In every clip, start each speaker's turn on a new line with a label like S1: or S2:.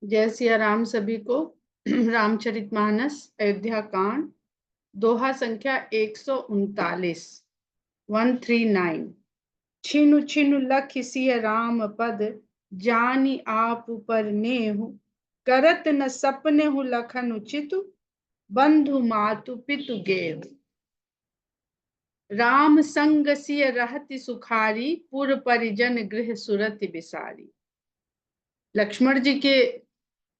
S1: जय सिया राम सभी को। रामचरितमानस अयोध्या कांड, दोहा संख्या 139, 139। छिनु छिनु लख सिय राम पद, जानी आप पर नेहु। करत न सपने हु लखन उचितु, बंधु मातु पितु गेहु। राम संग सिय रहति सुखारी, पुर परिजन गृह सुरति बिसारी। लक्ष्मण जी के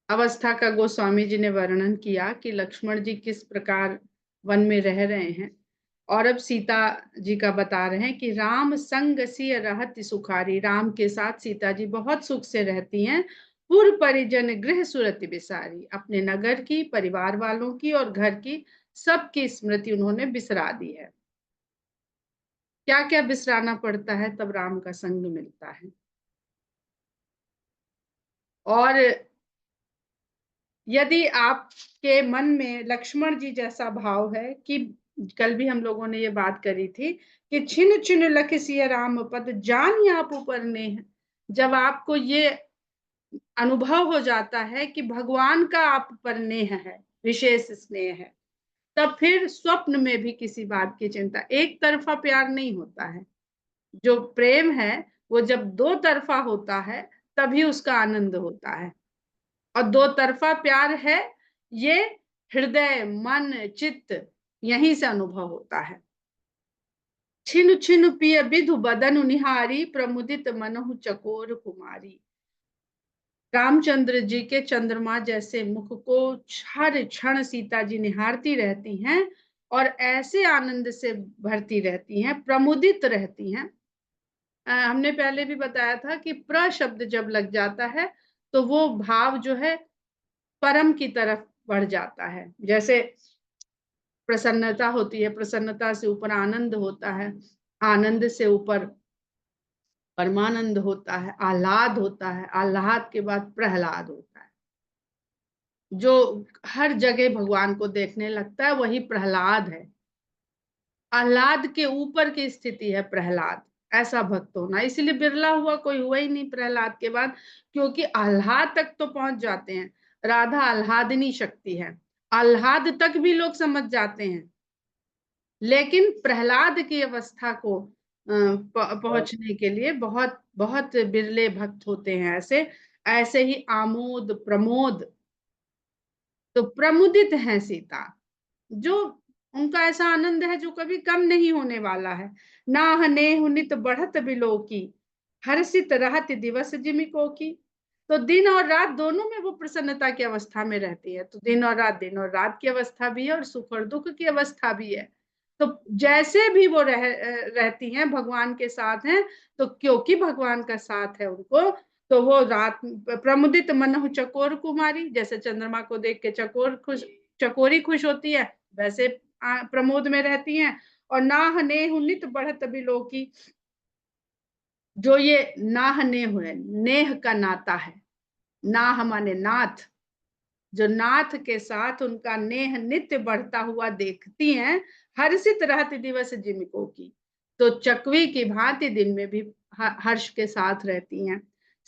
S1: अवस्था का गोस्वामी जी ने वर्णन किया कि लक्ष्मण जी किस प्रकार वन में रह रहे हैं। और अब सीता जी का बता रहे हैं कि राम संग सिय रहति सुखारी, राम के साथ सीता जी बहुत सुख से रहती हैं। पुर परिजन गृह सुरति बिसारी, अपने नगर की, परिवार वालों की और घर की सबकी स्मृति उन्होंने बिसरा दी है। क्या क्या बिसराना पड़ता है तब राम का संग मिलता है। और यदि आपके मन में लक्ष्मण जी जैसा भाव है कि कल भी हम लोगों ने ये बात करी थी कि छिन छिन लख सिय राम पद, जानी आप ऊपर नेह। जब आपको ये अनुभव हो जाता है कि भगवान का आप पर नेह है, विशेष स्नेह है, तब फिर स्वप्न में भी किसी बात की चिंता, एक तरफा प्यार नहीं होता है। जो प्रेम है वो जब दो तरफा होता है तभी उसका आनंद होता है। और दो तरफा प्यार है ये हृदय, मन, चित्त, यहीं से अनुभव होता है। छिनु छिनु पिय विधु बदनु निहारी, प्रमुदित मनहु चकोर कुमारी। रामचंद्र जी के चंद्रमा जैसे मुख को हर क्षण सीता जी निहारती रहती हैं और ऐसे आनंद से भरती रहती हैं, प्रमुदित रहती हैं। हमने पहले भी बताया था कि प्र शब्द जब लग जाता है तो वो भाव जो है परम की तरफ बढ़ जाता है। जैसे प्रसन्नता होती है, प्रसन्नता से ऊपर आनंद होता है, आनंद से ऊपर परमानंद होता है, आह्लाद होता है, आह्लाद के बाद प्रहलाद होता है। जो हर जगह भगवान को देखने लगता है वही प्रहलाद है। आह्लाद के ऊपर की स्थिति है प्रहलाद, ऐसा भक्त होना। इसलिए बिरला हुआ, कोई हुआ ही नहीं प्रहलाद के बाद, क्योंकि आह्लाद तक तो पहुंच जाते हैं। राधा आह्लादनी शक्ति है, आह्लाद तक भी लोग समझ जाते हैं, लेकिन प्रहलाद की अवस्था को पहुंचने के लिए बहुत बहुत बिरले भक्त होते हैं। ऐसे ऐसे ही आमोद प्रमोद, तो प्रमुदित है सीता, जो उनका ऐसा आनंद है जो कभी कम नहीं होने वाला है। नाह नेह नित बढ़त बिलो की, हर्षित रहत दिवस जिमिको की। तो दिन और रात दोनों में वो प्रसन्नता की अवस्था में रहती है। तो दिन और रात की अवस्था भी है और सुख और दुख की अवस्था भी है। तो जैसे भी वो रहती हैं भगवान के साथ हैं, तो क्योंकि भगवान का साथ है उनको, तो वो रात प्रमुदित मनहु चकोर कुमारी, जैसे चंद्रमा को देख के चकोरी खुश होती है, वैसे प्रमोद में रहती हैं। और नाह नेह नित बढ़त बिलो की, जो ये नाह नेह है, नेह का नाता है, नाह माने नाथ, जो नाथ के साथ उनका नेह नित्य बढ़ता हुआ देखती हैं। हर्षित रहत दिवस जिनको की, तो चकवी की भांति दिन में भी हर्ष के साथ रहती हैं।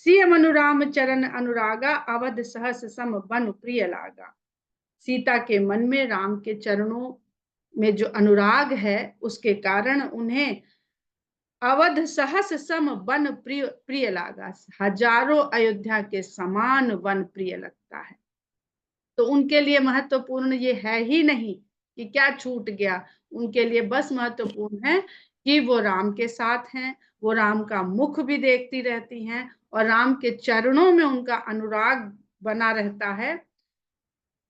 S1: सिय मनुराम चरण अनुरागा, अवध सहस सम बन प्रिय लागा। सीता के मन में राम के चरणों में जो अनुराग है उसके कारण उन्हें अवध सहस सम वन प्रिय प्रिय लागा, हजारों अयोध्या के समान वन प्रिय लगता है। तो उनके लिए महत्वपूर्ण ये है ही नहीं कि क्या छूट गया, उनके लिए बस महत्वपूर्ण है कि वो राम के साथ हैं, वो राम का मुख भी देखती रहती हैं और राम के चरणों में उनका अनुराग बना रहता है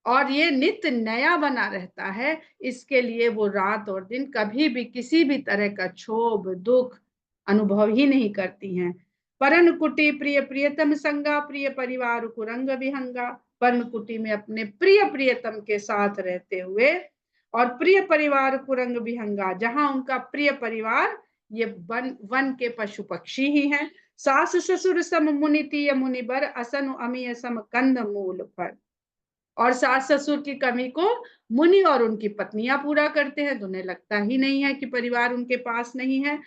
S1: और ये नित्य नया बना रहता है। इसके लिए वो रात और दिन कभी भी किसी भी तरह का क्षोभ दुख अनुभव ही नहीं करती हैं। परन कुटी प्रिय प्रियतम संगा, प्रिय परिवार कुरंग विहंगा। परन कुटी में अपने प्रिय प्रियतम के साथ रहते हुए और प्रिय परिवार कुरंग विहंगा, जहां उनका प्रिय परिवार ये वन के पशु पक्षी ही हैं। सास ससुर सम मुनि तीय मुनि बर, असन अमीय सम कंद मूल पर। और सास ससुर की कमी को मुनि और उनकी पत्नियां पूरा करते हैं, तो उन्हें लगता ही नहीं है कि परिवार उनके पास नहीं है।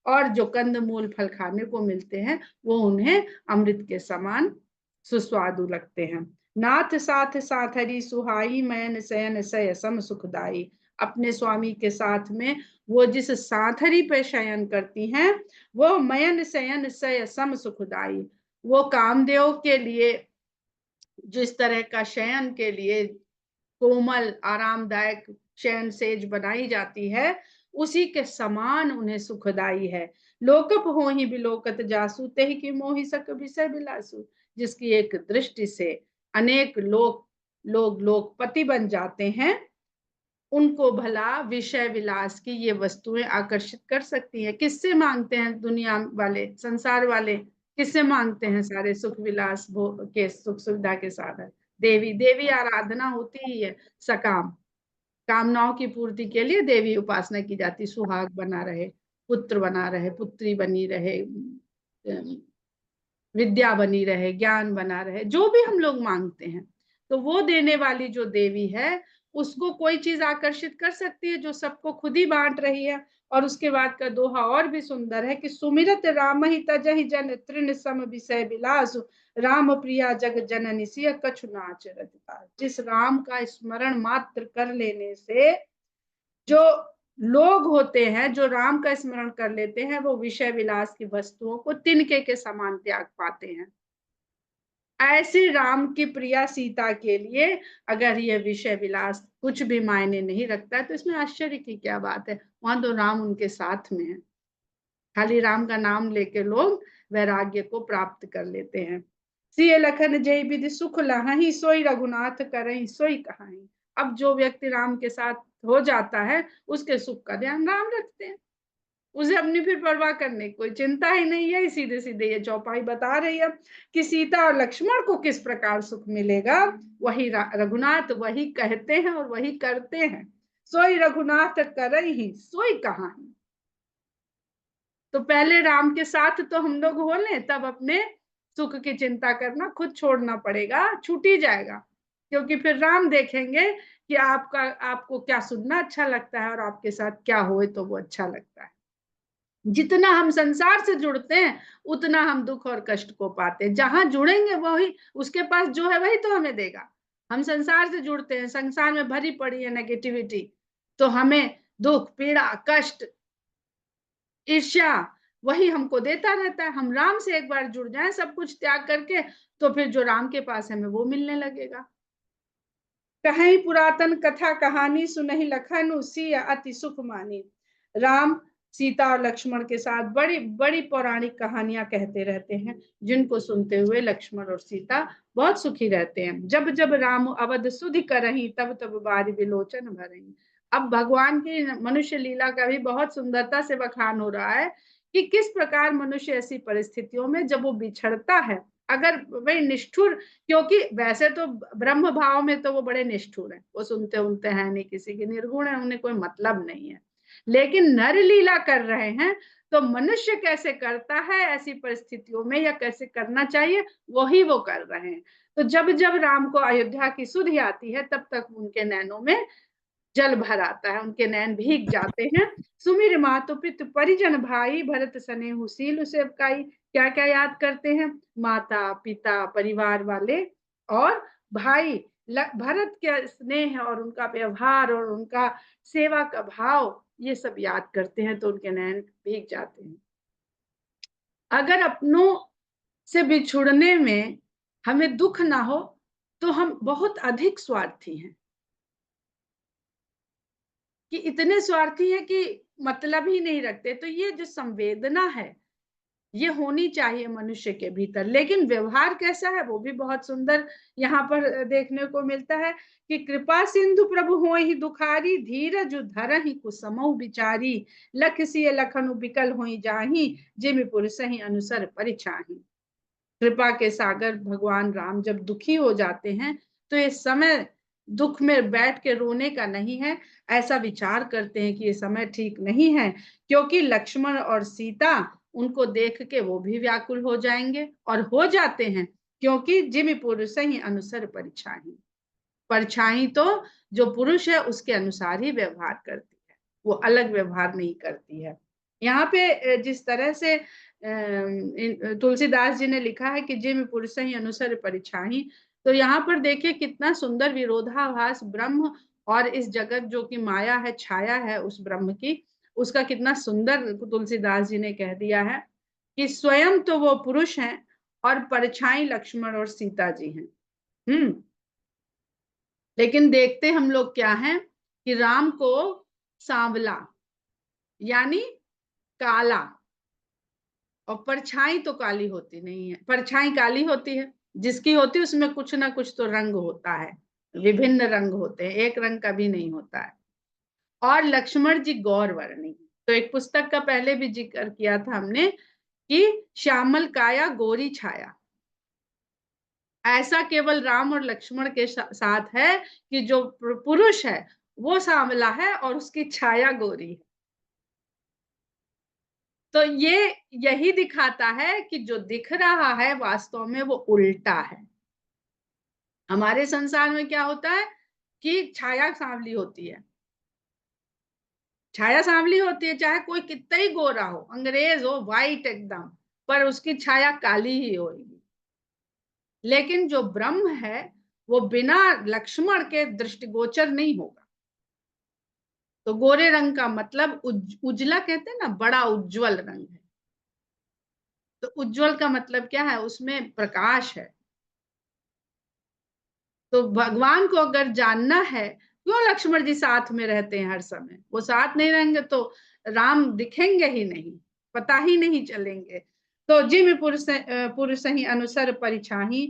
S1: और जो कंद मूल फल खाने को मिलते हैं वो उन्हें अमृत के समान सुस्वादु लगते हैं। नाथ साथ साथरी सुहाई, मैन शयन सय सम सुखदाई। अपने स्वामी के साथ में वो जिस साथरी पे शयन करती हैं, वो मयन शयन सय सम सुखदाई। वो कामदेव के लिए जिस तरह का शयन के लिए कोमल आरामदायक शयन सेज बनाई जाती है, उसी के समान उन्हें सुखदाई है। लोकप हो ही बिलोकत जासु, ते की मोहि सक विषय बिलासु। जिसकी एक दृष्टि से अनेक लोग लोकपति बन जाते हैं, उनको भला विषय विलास की ये वस्तुएं आकर्षित कर सकती हैं। किससे मांगते हैं दुनिया वाले, संसार वाले किससे मांगते हैं सारे सुख विलास के सुख सुविधा के साधन? देवी। देवी आराधना होती ही है सकाम, कामनाओं की पूर्ति के लिए देवी उपासना की जाती। सुहाग बना रहे, पुत्र बना रहे, पुत्री बनी रहे, विद्या बनी रहे, ज्ञान बना रहे, जो भी हम लोग मांगते हैं, तो वो देने वाली जो देवी है, उसको कोई चीज आकर्षित कर सकती है जो सबको खुद ही बांट रही है। और उसके बाद का दोहा और भी सुंदर है कि सुमिरत राम ही तजहि जन तृण सम विषय विलास, राम प्रिया जग जननी सिय कछु नाच रजता। जिस राम का स्मरण मात्र कर लेने से जो लोग होते हैं, जो राम का स्मरण कर लेते हैं, वो विषय विलास की वस्तुओं को तिनके के समान त्याग पाते हैं। ऐसे राम की प्रिया सीता के लिए अगर ये विषय विलास कुछ भी मायने नहीं रखता है, तो इसमें आश्चर्य की क्या बात है? वहां तो राम उनके साथ में है। खाली राम का नाम लेके लोग वैराग्य को प्राप्त कर लेते हैं। सिय लखन जय विधि सुख लहहि, सोई रघुनाथ करहि सोई कहाई। अब जो व्यक्ति राम के साथ हो जाता है, उसके सुख का ध्यान राम रखते हैं। उसे अपनी फिर परवाह करने की कोई चिंता ही नहीं है। सीधे सीधे ये चौपाई बता रही है कि सीता और लक्ष्मण को किस प्रकार सुख मिलेगा, वही रघुनाथ वही कहते हैं और वही करते हैं। सोई रघुनाथ करहि सोई कहाई। तो पहले राम के साथ तो हम लोग हो लें, तब अपने सुख की चिंता करना खुद छोड़ना पड़ेगा, छूट ही जाएगा। क्योंकि फिर राम देखेंगे कि आपको क्या सुनना अच्छा लगता है और आपके साथ क्या होए तो वो अच्छा लगता है। जितना हम संसार से जुड़ते हैं, उतना हम दुख और कष्ट को पाते हैं। जहां जुड़ेंगे वही, उसके पास जो है वही तो हमें देगा। हम संसार से जुड़ते हैं, संसार में भरी पड़ी है नेगेटिविटी, तो हमें दुख पीड़ा कष्ट ईर्ष्या वही हमको देता रहता है। हम राम से एक बार जुड़ जाएं सब कुछ त्याग करके, तो फिर जो राम के पास है हमें वो मिलने लगेगा। कहीं पुरातन कथा कहानी सुनहि लखन, सिय अति सुख मानी। राम सीता और लक्ष्मण के साथ बड़ी बड़ी पौराणिक कहानियां कहते रहते हैं, जिनको सुनते हुए लक्ष्मण और सीता बहुत सुखी रहते हैं। जब जब राम अवध सुधि करही, तब तब बारी विलोचन भरही। अब भगवान की मनुष्य लीला का भी बहुत सुंदरता से बखान हो रहा है कि किस प्रकार मनुष्य ऐसी परिस्थितियों में जब वो बिछड़ता है, अगर वही निष्ठुर, क्योंकि वैसे तो ब्रह्म भाव में तो वो बड़े निष्ठुर हैं, वो सुनते उनते हैं नहीं, किसी के निर्गुण है, उन्हें कोई मतलब नहीं है। लेकिन नर लीला कर रहे हैं, तो मनुष्य कैसे करता है ऐसी परिस्थितियों में, या कैसे करना चाहिए, वही वो कर रहे हैं। तो जब जब राम को अयोध्या की सुधि आती है, तब तक उनके नैनों में जल भर आता है, उनके नैन भीग जाते हैं। सुमिर मातु पितु परिजन भाई, भरत स्नेहु सील सेवकाई। क्या क्या याद करते हैं? माता पिता परिवार वाले और भाई। भरत के स्नेह और उनका व्यवहार और उनका सेवा का भाव, ये सब याद करते हैं, तो उनके नैन भीग जाते हैं। अगर अपनों से बिछुड़ने में हमें दुख ना हो, तो हम बहुत अधिक स्वार्थी हैं, कि इतने स्वार्थी है कि मतलब ही नहीं रखते। तो ये जो संवेदना है, ये होनी चाहिए मनुष्य के भीतर। लेकिन व्यवहार कैसा है, वो भी बहुत सुंदर यहाँ पर देखने को मिलता है कि कृपा सिंधु प्रभु हो ही दुखारी, धीरज धरहि कुसमऊ बिचारी। लख सिय लखनु बिकल होई जाही, जिमि पुरसहि अनुसर परिछाही। कृपा के सागर भगवान राम जब दुखी हो जाते हैं, तो ये समय दुख में बैठ के रोने का नहीं है। ऐसा विचार करते हैं कि ये समय ठीक नहीं है, क्योंकि लक्ष्मण और सीता उनको देख के वो भी व्याकुल हो जाएंगे, और हो जाते हैं। क्योंकि जिमि पुरुष ही अनुसर परछाई, परछाई तो जो पुरुष है उसके अनुसार ही व्यवहार करती है, वो अलग व्यवहार नहीं करती है। यहाँ पे जिस तरह से तुलसीदास जी ने लिखा है कि जिम पुरुष ही अनुसर परिछाही। तो यहाँ पर देखिए कितना सुंदर विरोधाभास ब्रह्म और इस जगत जो कि माया है, छाया है उस ब्रह्म की, उसका कितना सुंदर तुलसीदास जी ने कह दिया है कि स्वयं तो वो पुरुष हैं और परछाई लक्ष्मण और सीता जी हैं। लेकिन देखते हम लोग क्या है कि राम को सांवला यानी काला, और परछाई तो काली होती नहीं है। परछाई काली होती है, जिसकी होती है उसमें कुछ ना कुछ तो रंग होता है, विभिन्न रंग होते हैं, एक रंग का भी नहीं होता है। और लक्ष्मण जी गौर वर्णी। तो एक पुस्तक का पहले भी जिक्र किया था हमने कि श्यामल काया गोरी छाया, ऐसा केवल राम और लक्ष्मण के साथ है कि जो पुरुष है वो सांवला है और उसकी छाया गोरी है। तो ये यही दिखाता है कि जो दिख रहा है वास्तव में वो उल्टा है। हमारे संसार में क्या होता है कि छाया सांवली होती है, छाया सांवली होती है, चाहे कोई कितना ही गोरा हो, अंग्रेज हो, व्हाइट एकदम, पर उसकी छाया काली ही होगी। लेकिन जो ब्रह्म है वो बिना लक्ष्मण के दृष्टिगोचर नहीं होगा। तो गोरे रंग का मतलब उजला कहते हैं ना, बड़ा उज्जवल रंग है। तो उज्जवल का मतलब क्या है, उसमें प्रकाश है। तो भगवान को अगर जानना है, क्यों लक्ष्मण जी साथ में रहते हैं हर समय, वो साथ नहीं रहेंगे तो राम दिखेंगे ही नहीं, पता ही नहीं चलेंगे। तो जिम पुरुष ही अनुसर परिछाही,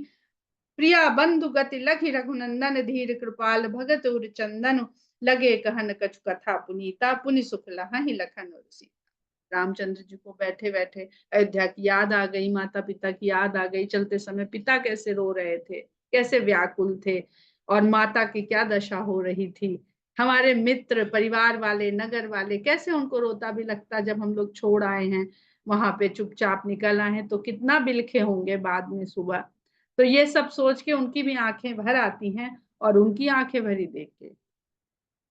S1: प्रिया बंधु गति लखि रघुनंदन, धीर कृपाल भगत उर चंदन, लगे कहन कछु कथा पुनीता, पुनि सुख लहहि लखन और सीता। रामचंद्र जी को बैठे बैठे अयोध्या की याद आ गई, माता पिता की याद आ गई, चलते समय पिता कैसे रो रहे थे, कैसे व्याकुल थे, और माता की क्या दशा हो रही थी। हमारे मित्र परिवार वाले नगर वाले कैसे उनको रोता भी लगता, जब हम लोग छोड़ आए हैं वहां पे, चुपचाप निकल आए हैं, तो कितना बिलखे होंगे बाद में सुबह। तो ये सब सोच के उनकी भी आंखें भर आती हैं, और उनकी आंखें भरी देख के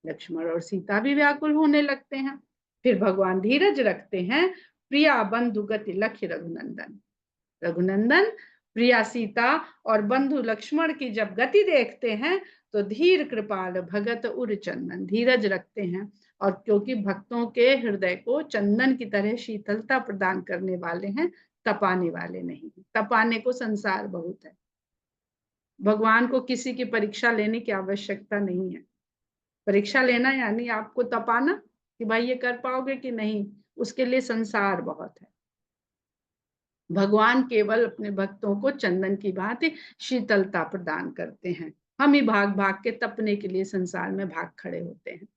S1: लक्ष्मण और सीता भी व्याकुल होने लगते हैं। फिर भगवान धीरज रखते हैं, प्रिया बंधु गति लक्ष्य रघुनंदन। रघुनंदन प्रिया सीता और बंधु लक्ष्मण की जब गति देखते हैं तो धीर कृपाल भगत उर चंदन, धीरज रखते हैं। और क्योंकि भक्तों के हृदय को चंदन की तरह शीतलता प्रदान करने वाले हैं, तपाने वाले नहीं। तपाने को संसार बहुत है, भगवान को किसी की परीक्षा लेने की आवश्यकता नहीं है। परीक्षा लेना यानी आपको तपाना कि भाई ये कर पाओगे कि नहीं, उसके लिए संसार बहुत है। भगवान केवल अपने भक्तों को चंदन की भांति शीतलता प्रदान करते हैं। हम ही भाग भाग के तपने के लिए संसार में भाग खड़े होते हैं।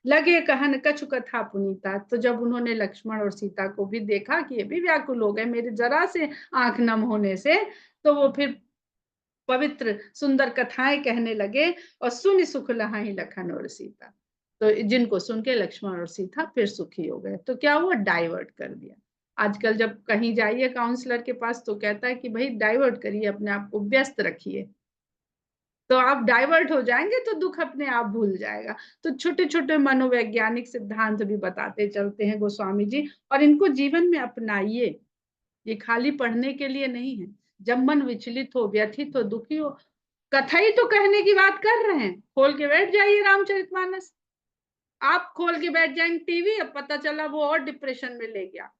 S1: लगे कहन कछु कथा पुनीता, तो जब उन्होंने लक्ष्मण और सीता को भी देखा कि ये भी व्याकुल हो गए मेरे जरा से आंख नम होने से, तो वो फिर पवित्र सुंदर कथाएं कहने लगे, और सुन सुख लहाई लखन और सीता। तो जिनको सुन के लक्ष्मण और सीता फिर सुखी हो गए। तो क्या हुआ, डाइवर्ट कर दिया। आजकल जब कहीं जाइए काउंसलर के पास तो कहता है कि भाई डाइवर्ट करिए, अपने आप को व्यस्त रखिए, तो आप डाइवर्ट हो जाएंगे तो दुख अपने आप भूल जाएगा। तो छोटे छोटे मनोवैज्ञानिक सिद्धांत भी बताते चलते हैं गोस्वामी जी, और इनको जीवन में अपनाइए। ये खाली पढ़ने के लिए नहीं है। जब मन विचलित हो, व्यथित हो, दुखी हो, कथा ही तो कहने की बात कर रहे हैं, खोल के बैठ जाइए रामचरितमानस। आप खोल के बैठ जाएंगे टीवी, अब पता चला वो और डिप्रेशन में ले गया,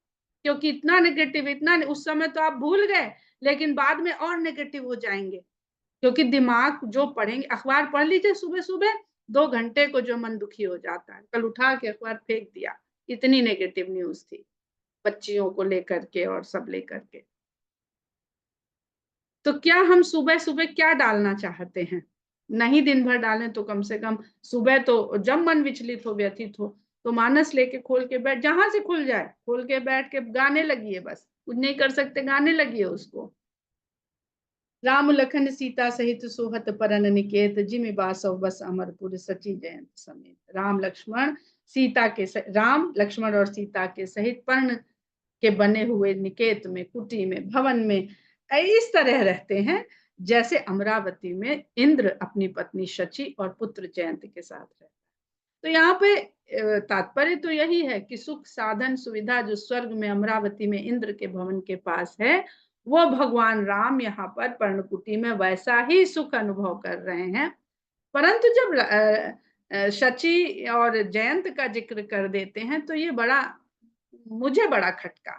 S1: क्योंकि इतना नेगेटिव, इतना उस समय तो आप भूल गए, लेकिन बाद में और नेगेटिव हो जाएंगे। क्योंकि दिमाग जो पढ़ेंगे, अखबार पढ़ लीजिए सुबह सुबह, 2 घंटे को जो मन दुखी हो जाता है, कल उठा के अखबार फेंक दिया, इतनी नेगेटिव न्यूज थी बच्चियों को लेकर के और सब लेकर के। तो क्या हम सुबह सुबह क्या डालना चाहते हैं, नहीं दिन भर डालें तो कम से कम सुबह, तो जब मन विचलित हो, व्यथित हो, तो मानस लेके खोल के बैठ, जहां से खुल जाए खोल के बैठ के गाने लगिए, बस कुछ नहीं कर सकते, गाने लगिए उसको। राम लखन सीता सहित सोहत परन निकेत, जिमि बासव बस अमरपुर सची जयंत समेत। राम लक्ष्मण सीता के राम लक्ष्मण और सीता के सहित पर्ण के बने हुए निकेत में, कुटी में, भवन में इस तरह रहते हैं जैसे अमरावती में इंद्र अपनी पत्नी शची और पुत्र जयंत के साथ रहते हैं। तो यहाँ पे तात्पर्य तो यही है कि सुख साधन सुविधा जो स्वर्ग में अमरावती में इंद्र के भवन के पास है, वो भगवान राम यहाँ पर पर्णकुटी में वैसा ही सुख अनुभव कर रहे हैं। परंतु जब शची और जयंत का जिक्र कर देते हैं तो ये मुझे बड़ा खटका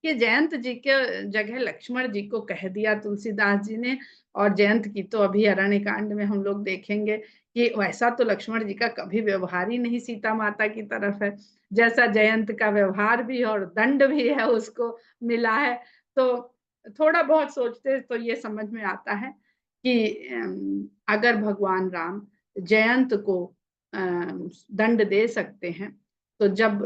S1: कि जयंत जी के जगह लक्ष्मण जी को कह दिया तुलसीदास जी ने। और जयंत की तो अभी अरण्य कांड में हम लोग देखेंगे कि वैसा तो लक्ष्मण जी का कभी व्यवहार ही नहीं सीता माता की तरफ है, जैसा जयंत का व्यवहार भी और दंड भी है उसको मिला है। तो थोड़ा बहुत सोचते तो ये समझ में आता है कि अगर भगवान राम जयंत को दंड दे सकते हैं, तो जब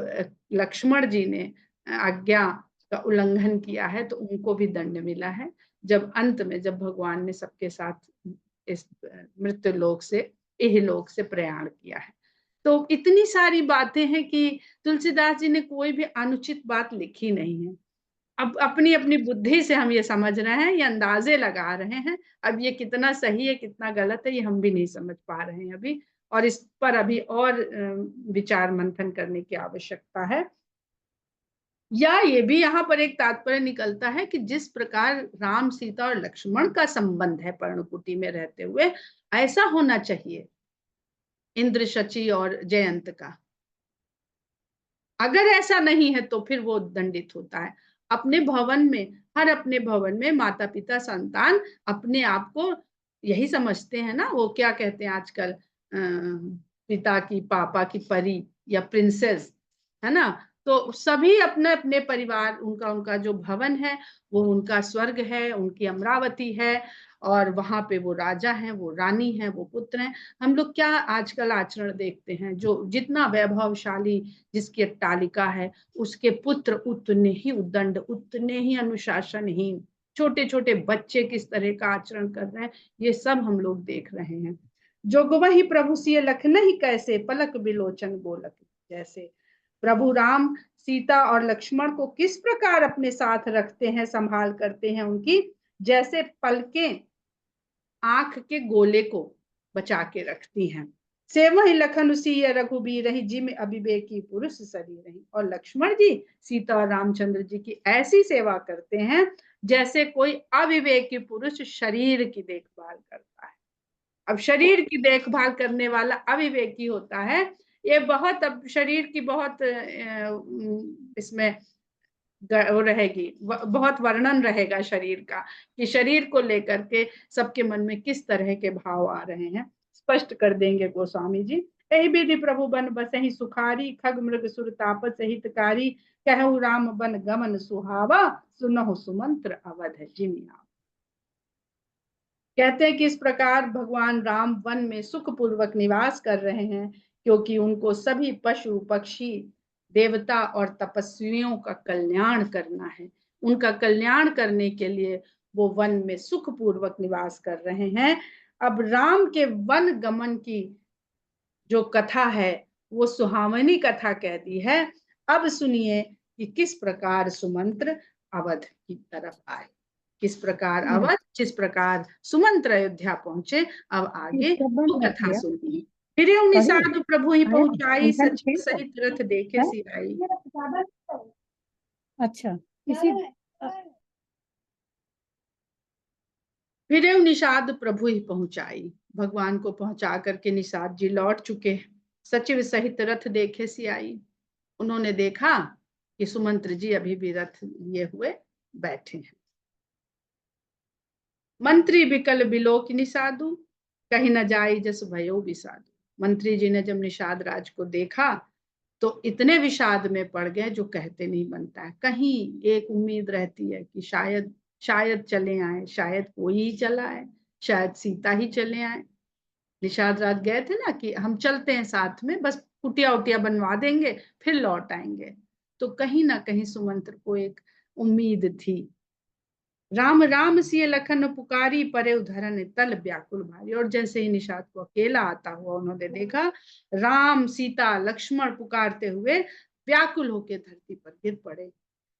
S1: लक्ष्मण जी ने आज्ञा का उल्लंघन किया है तो उनको भी दंड मिला है, जब अंत में जब भगवान ने सबके साथ इस मृत्यु लोक से इहलोक से प्रयाण किया है। तो इतनी सारी बातें हैं कि तुलसीदास जी ने कोई भी अनुचित बात लिखी नहीं है। अब अपनी अपनी बुद्धि से हम ये समझ रहे हैं, ये अंदाजे लगा रहे हैं। अब ये कितना सही है कितना गलत है ये हम भी नहीं समझ पा रहे हैं अभी, और इस पर अभी और विचार मंथन करने की आवश्यकता है। या ये भी यहाँ पर एक तात्पर्य निकलता है कि जिस प्रकार राम सीता और लक्ष्मण का संबंध है पर्णकुटी में रहते हुए, ऐसा होना चाहिए इंद्र शची और जयंत का। अगर ऐसा नहीं है तो फिर वो दंडित होता है। अपने भवन में, हर अपने भवन में माता पिता संतान अपने आप को यही समझते हैं ना, वो क्या कहते हैं आजकल, पिता की पापा की परी या प्रिंसेस, है ना। तो सभी अपने अपने परिवार, उनका उनका जो भवन है वो उनका स्वर्ग है, उनकी अमरावती है, और वहां पे वो राजा हैं, वो रानी है, वो पुत्र हैं। हम लोग क्या आजकल आचरण देखते हैं, जो जितना वैभवशाली जिसकी अट्टालिका है उसके पुत्र उतने ही उद्दंड, उतने ही अनुशासनहीन, छोटे छोटे बच्चे किस तरह का आचरण कर रहे हैं ये सब हम लोग देख रहे हैं। जोग वही प्रभु सिय लखनहि कैसे, पलक बिलोचन गोलक जैसे। प्रभु राम सीता और लक्ष्मण को किस प्रकार अपने साथ रखते हैं, संभाल करते हैं उनकी, जैसे पलकें आंख के गोले को बचा के रखती हैं। से वही लखन सिय रघुबीर रही, जिम अविवेकी पुरुष शरीर रही। और लक्ष्मण जी सीता और रामचंद्र जी की ऐसी सेवा करते हैं जैसे कोई अविवेकी पुरुष शरीर की देखभाल करता है। अब शरीर की देखभाल करने वाला अविवेकी होता है, ये बहुत, अब शरीर की बहुत इसमें वो रहेगी, बहुत वर्णन रहेगा शरीर का, कि शरीर को लेकर के सबके मन में किस तरह के भाव आ रहे हैं, स्पष्ट कर देंगे गोस्वामी जी। यही विधि प्रभु बन बसहि सुखारी, खग मृग सुर तापस हितकारी, कहु राम बन गमन सुहावा, सुनहु सुमंत्र अवध जिमिया। कहते हैं कि इस प्रकार भगवान राम वन में सुख पूर्वक निवास कर रहे हैं, क्योंकि उनको सभी पशु पक्षी देवता और तपस्वियों का कल्याण करना है। उनका कल्याण करने के लिए वो वन में सुख पूर्वक निवास कर रहे हैं। अब राम के वन गमन की जो कथा है वो सुहावनी कथा कह दी है। अब सुनिए कि किस प्रकार सुमंत्र अवध की तरफ आए, किस प्रकार अवध, जिस प्रकार सुमंत्र अयोध्या पहुंचे। अब आगे वो कथा सुनिए। फिर निषाद प्रभु ही पहुंचाई, सचिव सहित रथ देखे सिराई।
S2: अच्छा, इसी
S1: फिर निषाद प्रभु ही पहुंचाई, भगवान को पहुंचा करके निषाद जी लौट चुके। सचिव सहित रथ देखे सियाई, उन्होंने देखा कि सुमंत्र जी अभी भी रथ लिए हुए बैठे हैं। मंत्री विकल बिलोक निषादु, कहीं न जाई जस भयो विषादु। मंत्री जी ने जब निषाद राज को देखा तो इतने विषाद में पड़ गए जो कहते नहीं बनता है। कहीं एक उम्मीद रहती है कि शायद शायद चले आए, शायद कोई ही चला आए, शायद सीता ही चले आए। निषाद राज गए थे ना कि हम चलते हैं साथ में, बस कुटिया उटिया बनवा देंगे फिर लौट आएंगे। तो कहीं ना कहीं सुमंत्र को एक उम्मीद थी। राम राम सिय लखन पुकारी, परे उधरन तल व्याकुल भारी। और जैसे ही निषाद को अकेला आता हुआ उन्होंने देखा, राम सीता लक्ष्मण पुकारते हुए व्याकुल होके धरती पर गिर पड़े।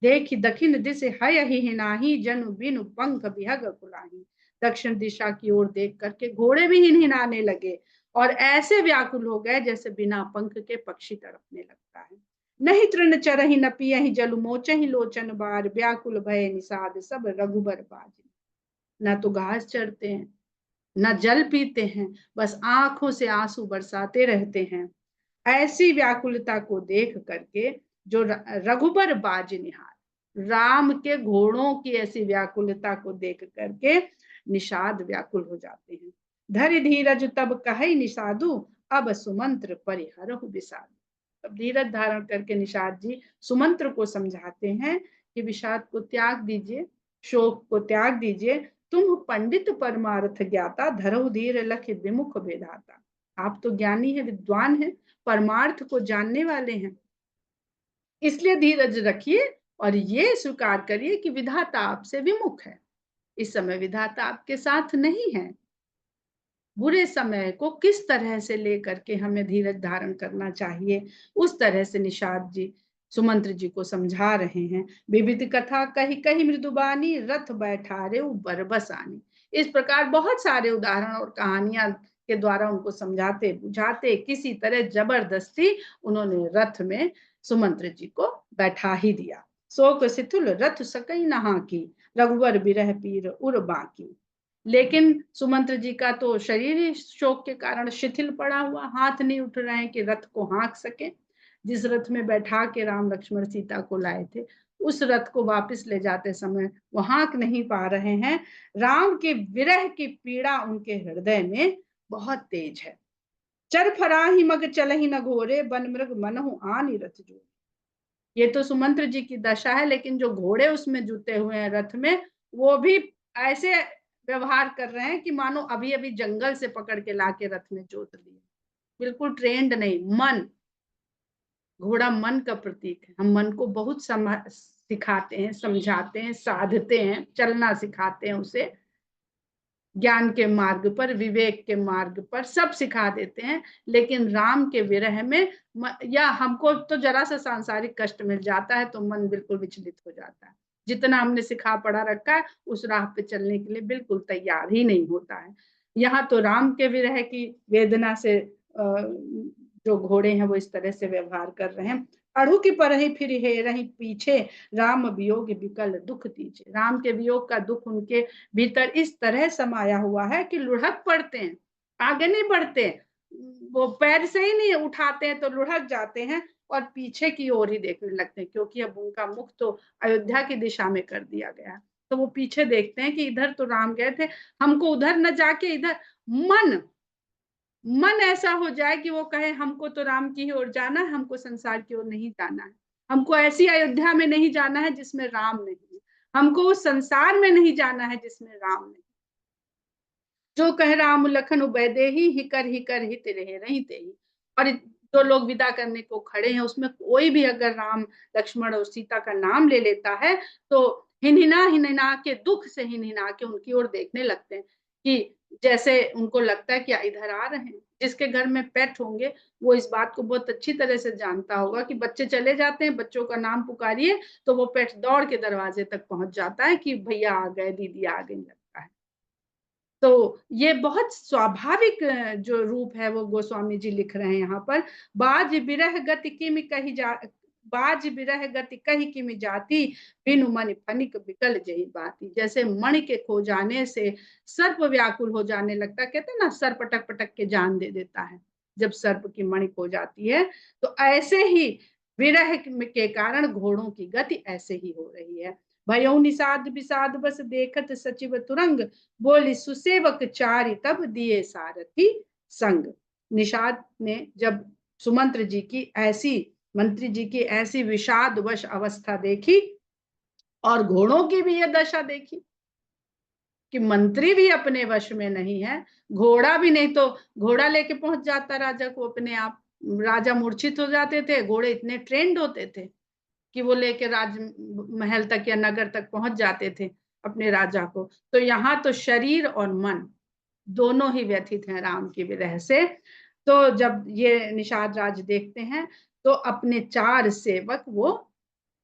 S1: देखी दक्षिण दिश हय ही हिनाही, जनु बिनु पंख बिहग कुलाही। दक्षिण दिशा की ओर देख करके घोड़े भी हिनहिनाने लगे और ऐसे व्याकुल हो गए जैसे बिना पंख के पक्षी तड़पने लगता है। नहीं तृण चरहि न पियहि जल मोचहि लोचन बार, व्याकुल भय निषाद सब रघुबर बाज। ना तो घास चढ़ते हैं, ना जल पीते हैं, बस आंखों से आंसू बरसाते रहते हैं। ऐसी व्याकुलता को देख करके जो रघुबर बाज निहार, राम के घोड़ों की ऐसी व्याकुलता को देख करके निषाद व्याकुल हो जाते हैं। धरि धीरज तब कहे निषादु, अब सुमंत्र परिहरहु विषाद। अब धीरज धारण करके निषाद जी सुमंत्र को समझाते हैं कि विषाद को त्याग दीजिए, शोक को त्याग दीजिए। तुम पंडित परमार्थ ज्ञाता, धरहु धीर लख विमुख विधाता। आप तो ज्ञानी है, विद्वान है, परमार्थ को जानने वाले हैं, इसलिए धीरज रखिए और ये स्वीकार करिए कि विधाता आपसे विमुख है। इस समय विधाता आपके साथ नहीं है। बुरे समय को किस तरह से लेकर के हमें धीरज धारण करना चाहिए, उस तरह से निषाद जी सुमंत्र जी को समझा रहे हैं। विविध कथा कही कही मृदुबानी, रथ बैठारे बरबस आनी। इस प्रकार बहुत सारे उदाहरण और कहानियां के द्वारा उनको समझाते बुझाते किसी तरह जबरदस्ती उन्होंने रथ में सुमंत्र जी को बैठा ही दिया। शोक सिथुल रथ सकई नहा की, रघुवर बिरह पीर उर बाकी। लेकिन सुमंत्र जी का तो शरीर ही शोक के कारण शिथिल पड़ा हुआ, हाथ नहीं उठ रहे हैं कि रथ को हाँक सके। जिस रथ में बैठा के राम लक्ष्मण सीता को लाए थे, उस रथ को वापस ले जाते समय वो हाँक नहीं पा रहे हैं। राम के विरह की पीड़ा उनके हृदय में बहुत तेज है। चर फराही मग चलहि न घोरे, बन मृग मनहु आनी रथ जोरे। ये तो सुमंत्र जी की दशा है, लेकिन जो घोड़े उसमें जुटे हुए हैं रथ में, वो भी ऐसे व्यवहार कर रहे हैं कि मानो अभी अभी जंगल से पकड़ के लाके रथ में जोत दिए। बिल्कुल ट्रेंड नहीं। मन, घोड़ा मन का प्रतीक है। हम मन को बहुत सिखाते हैं, समझाते हैं, साधते हैं, चलना सिखाते हैं उसे, ज्ञान के मार्ग पर, विवेक के मार्ग पर सब सिखा देते हैं। लेकिन राम के विरह में या हमको तो जरा सा सांसारिक कष्ट मिल जाता है तो मन बिल्कुल विचलित हो जाता है। जितना हमने सिखा पढ़ा रखा है उस राह पे चलने के लिए बिल्कुल तैयार ही नहीं होता है। यहाँ तो राम के विरह की वेदना से जो घोड़े हैं वो इस तरह से व्यवहार कर रहे हैं। अड़हु की परही फिर हे रही पीछे, राम वियोग विकल दुख दीजे। राम के वियोग का दुख उनके भीतर इस तरह समाया हुआ है कि लुढ़क पड़ते हैं, आगे नहीं बढ़ते। वो पैर से ही नहीं उठाते हैं तो लुढ़क जाते हैं और पीछे की ओर ही देखने लगते हैं, क्योंकि अब उनका मुख तो अयोध्या की दिशा में कर दिया गया। तो वो पीछे देखते हैं कि इधर तो राम गए थे, हमको उधर न जाके इधर। मन मन ऐसा हो जाए कि वो कहे हमको तो राम की ओर जाना है, हमको संसार की ओर नहीं जाना है। हमको ऐसी अयोध्या में नहीं जाना है जिसमें राम नहीं है, हमको उस संसार में नहीं जाना है जिसमें राम नहीं। जो कह राम लखन उबैदे ही कर हित रहे रही ते ही। और जो लोग विदा करने को खड़े हैं उसमें कोई भी अगर राम लक्ष्मण और सीता का नाम ले लेता है तो हिनहिना हिनहिना के, दुख से हिनहिना के उनकी ओर देखने लगते हैं कि जैसे उनको लगता है कि इधर आ रहे हैं। जिसके घर में पेट होंगे वो इस बात को बहुत अच्छी तरह से जानता होगा कि बच्चे चले जाते हैं, बच्चों का नाम पुकारिए तो वो पेट दौड़ के दरवाजे तक पहुंच जाता है कि भैया आ गए, दीदी आ गई, लगता है। तो ये बहुत स्वाभाविक जो रूप है वो गोस्वामी जी लिख रहे हैं यहाँ पर। बाज बिरह गति किमि कही जा, बाज बिरह गति कही किमि जाती, बिनु मन फनिक बिकल जही बाती। जैसे मणि के खो जाने से सर्प व्याकुल हो जाने लगता है, कहते हैं ना सर्प पटक पटक के जान दे देता है जब सर्प की मणि खो जाती है। तो ऐसे ही विरह के कारण घोड़ों की गति ऐसे ही हो रही है। भयउ निषाद विषाद बस देखत सचिव तुरंग, बोली सुसेवक चारि तब दिए सारथी संग। निषाद ने जब सुमंत्र जी की ऐसी, मंत्री जी की ऐसी विषाद वश अवस्था देखी और घोड़ों की भी यह दशा देखी कि मंत्री भी अपने वश में नहीं है, घोड़ा भी नहीं, तो घोड़ा लेके पहुंच जाता राजा को अपने आप। राजा मूर्छित हो जाते थे, घोड़े इतने ट्रेंड होते थे कि वो लेके राज महल तक या नगर तक पहुंच जाते थे अपने राजा को। तो यहाँ तो शरीर और मन दोनों ही व्यथित हैं राम की विरह से। तो जब ये निषाद राज देखते हैं तो अपने 4 सेवक वो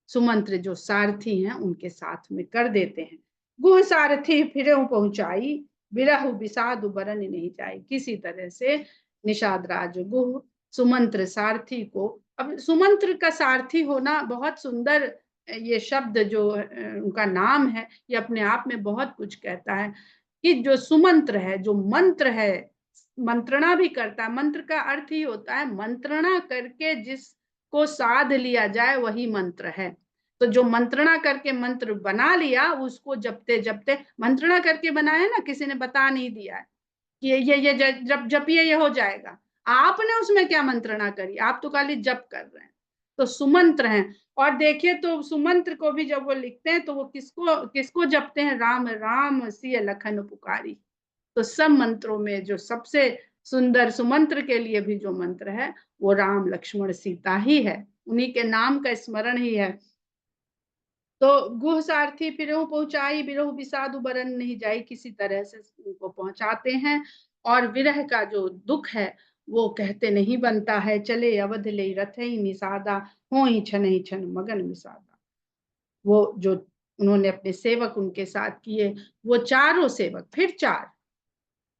S1: सुमंत्र जो सारथी हैं उनके साथ में कर देते हैं। गुह सारथी फिर पहुंचाई, विरह विषाद बरन नहीं जाए। किसी तरह से निषाद राज गुह सुमंत्र सारथी को। अब सुमंत्र का सारथी होना बहुत सुंदर, ये शब्द जो उनका नाम है ये अपने आप में बहुत कुछ कहता है कि जो सुमंत्र है, जो मंत्र है, मंत्रणा भी करता है। मंत्र का अर्थ ही होता है मंत्रणा करके जिसको साध लिया जाए वही मंत्र है। तो जो मंत्रणा करके मंत्र बना लिया उसको जपते जपते, मंत्रणा करके बनाया ना, किसी ने बता नहीं दिया है कि ये जब जपिए ये हो जाएगा। आपने उसमें क्या मंत्रणा करी, आप तो खाली जप कर रहे हैं। तो सुमंत्र हैं। और देखिए तो सुमंत्र को भी जब वो लिखते हैं तो वो किसको किसको जपते हैं, राम राम सिय लखन पुकारी। तो सब मंत्रों में जो सबसे सुंदर सुमंत्र के लिए भी जो मंत्र है वो राम लक्ष्मण सीता ही है, उन्हीं के नाम का स्मरण ही है। तो गुह सारथी फिरहु पहुंचाई, बिरहु विषादु बरन नहीं जाई, किसी तरह से उनको पहुंचाते हैं। और विरह का जो दुख है वो कहते नहीं बनता है। चले अवध ले रथ ही निषादा, हो ही छन मगन विषादा। वो जो उन्होंने अपने सेवक उनके साथ किए, वो चारों सेवक, फिर चार,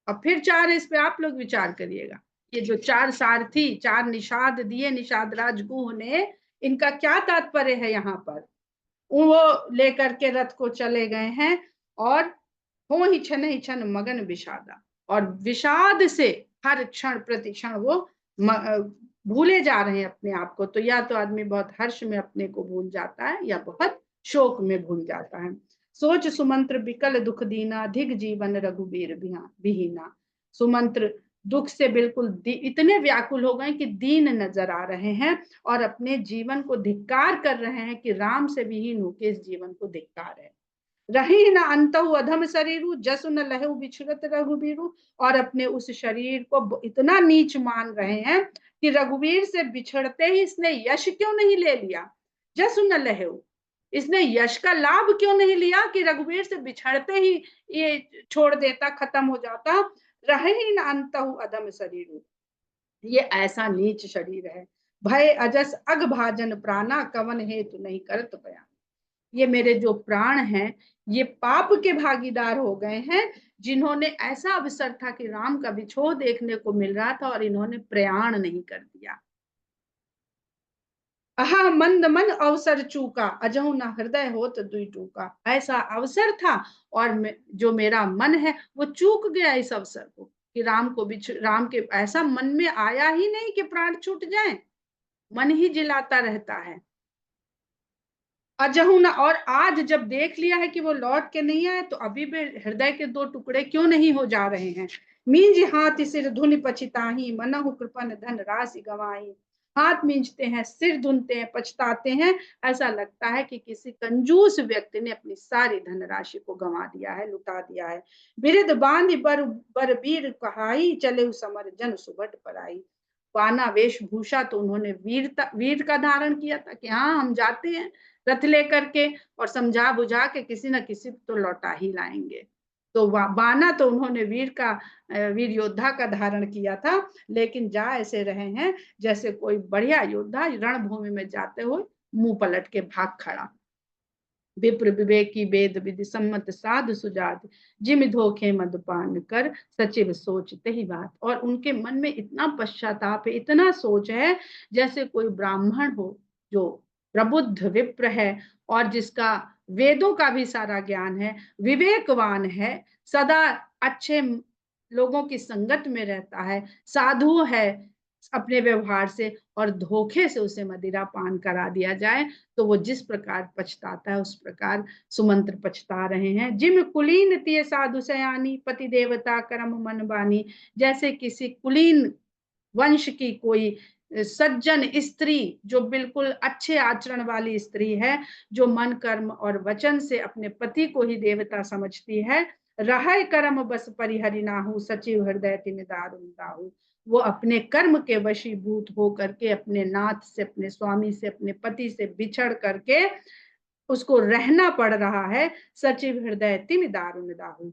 S1: और फिर चार, इस पे आप लोग विचार करिएगा। ये जो चार सारथी, चार निषाद दिए निषाद राजगुह ने, इनका क्या तात्पर्य है यहाँ पर। वो लेकर के रथ को चले गए हैं और हो ही छन मगन विषादा, और विषाद से हर क्षण प्रति क्षण वो भूले जा रहे हैं अपने आप को। तो या तो आदमी बहुत हर्ष में अपने को भूल जाता है या बहुत शोक में भूल जाता है। सोच सुमंत्र बिकल दुख दीना, धिग जीवन रघुबीर बिहीना। सुमंत्र दुख से बिल्कुल इतने व्याकुल हो गए कि दीन नजर आ रहे हैं और अपने जीवन को धिक्कार कर रहे हैं कि राम से विहीन होके इस जीवन को धिक्कार है। रही न अंतहु अधम शरीरु, जसु न लहु बिछुरत रघुबीरु। और अपने उस शरीर को इतना नीच मान रहे हैं कि रघुवीर से बिछड़ते ही इसने यश क्यों नहीं ले लिया। जसु न लहु, इसने यश का लाभ क्यों नहीं लिया कि रघुवीर से बिछड़ते ही ये छोड़ देता, खत्म हो जाता। रही न अंतहु अधम शरीरु, ये ऐसा नीच शरीर है। भय अजस अग भाजन प्राणा, कवन हेतु नहीं करत बयान। ये मेरे जो प्राण हैं ये पाप के भागीदार हो गए हैं, जिन्होंने, ऐसा अवसर था कि राम का विछोह देखने को मिल रहा था और इन्होंने प्रयाण नहीं कर दिया। अहा मंद मन अवसर चूका, अजहु न हृदय होत दुई टूका। ऐसा अवसर था और जो मेरा मन है वो चूक गया इस अवसर को, कि राम के ऐसा मन में आया ही नहीं कि प्राण छूट जाए, मन ही जिलाता रहता है। अजहू ना, और आज जब देख लिया है कि वो लौट के नहीं आए तो अभी भी हृदय के दो टुकड़े क्यों नहीं हो जा रहे हैं। मींज हाथ सिर धुन पछताही, मनहु कृपन धन राशि गवाई। हाथ मींजते हैं, सिर धुनते हैं, पछताते हैं। ऐसा लगता है कि किसी कंजूस व्यक्ति ने अपनी सारी धनराशि को गंवा दिया है, लुटा दिया है। बिरद बांध बर बर वीर कहाई, चले समर जन सुबट पर आई। पाना वेशभूषा तो उन्होंने वीर का धारण किया था कि हाँ हम जाते हैं रथ लेकर के और समझा बुझा के किसी न किसी तो लौटा ही लाएंगे। तो बाना तो उन्होंने वीर योद्धा का धारण किया था, लेकिन जा ऐसे रहे हैं जैसे कोई बढ़िया योद्धा रणभूमि में जाते हुए मुंह पलट के भाग खड़ा। विप्र विवेकी वेद विधि सम्मत साधु सुजात, जिम धोखे मदपान कर सचिव सोचते ही बात। और उनके मन में इतना पश्चाताप है, इतना सोच है, जैसे कोई ब्राह्मण हो जो प्रबुद्ध विप्र है और जिसका वेदों का भी सारा ज्ञान है, विवेकवान है, सदा अच्छे लोगों की संगत में रहता है, साधु है अपने व्यवहार से, और धोखे से उसे मदिरा पान करा दिया जाए तो वो जिस प्रकार पछताता है उस प्रकार सुमंत्र पछता रहे हैं। जिम कुलीन तिय साधु सयानी, पति देवता कर्म मन बानी। जैसे किसी कुलीन वंश की कोई सज्जन स्त्री, जो बिल्कुल अच्छे आचरण वाली स्त्री है, जो मन कर्म और वचन से अपने पति को ही देवता समझती है। रह कर्म बस परिहरि नाहु, सचिव हृदय तिन दारुन दाहु। वो अपने कर्म के वशीभूत हो करके अपने नाथ से, अपने स्वामी से, अपने पति से बिछड़ करके उसको रहना पड़ रहा है। सचिव हृदय तिन दारुन दाहु,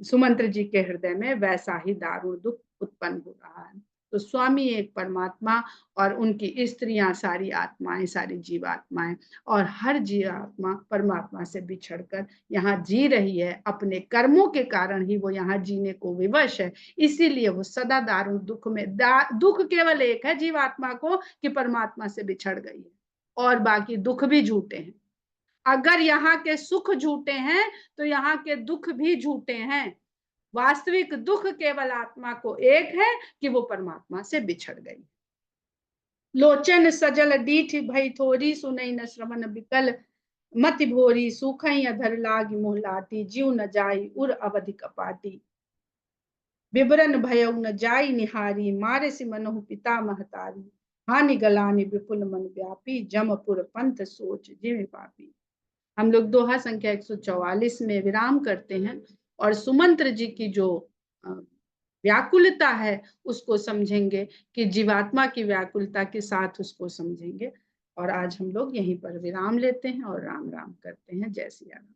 S1: सुमंत्र जी के हृदय में वैसा ही दारुण दुख उत्पन्न हो रहा है। तो स्वामी एक परमात्मा और उनकी स्त्रियां सारी आत्माएं, सारी जीवात्माएं, और हर जीवात्मा परमात्मा से बिछड़कर यहाँ जी रही है। अपने कर्मों के कारण ही वो यहाँ जीने को विवश है, इसीलिए वो सदा दारुण दुख में, दुख केवल एक है जीवात्मा को कि परमात्मा से बिछड़ गई है, और बाकी दुख भी झूठे हैं। अगर यहाँ के सुख झूठे हैं तो यहाँ के दुख भी झूठे हैं। वास्तविक दुख केवल आत्मा को एक है कि वो परमात्मा से बिछड़ गई। लोचन सजल डीठ भई थोरी, सुनई न श्रवण बिकल मति भोरी, सुखई अधर लागी मोहलाटी, जीव न जाई उर अवधि कपाटी। विवरण भयउ न जाई निहारी, मारे सिमनहु पिता महतारी, हानि गलानी विपुल मन व्यापी, जमपुर पंथ सोच जिम पापी। हम लोग दोहा संख्या 144 में विराम करते हैं और सुमंत्र जी की जो व्याकुलता है उसको समझेंगे, कि जीवात्मा की व्याकुलता के साथ उसको समझेंगे। और आज हम लोग यहीं पर विराम लेते हैं और राम राम करते हैं। जय सिया राम।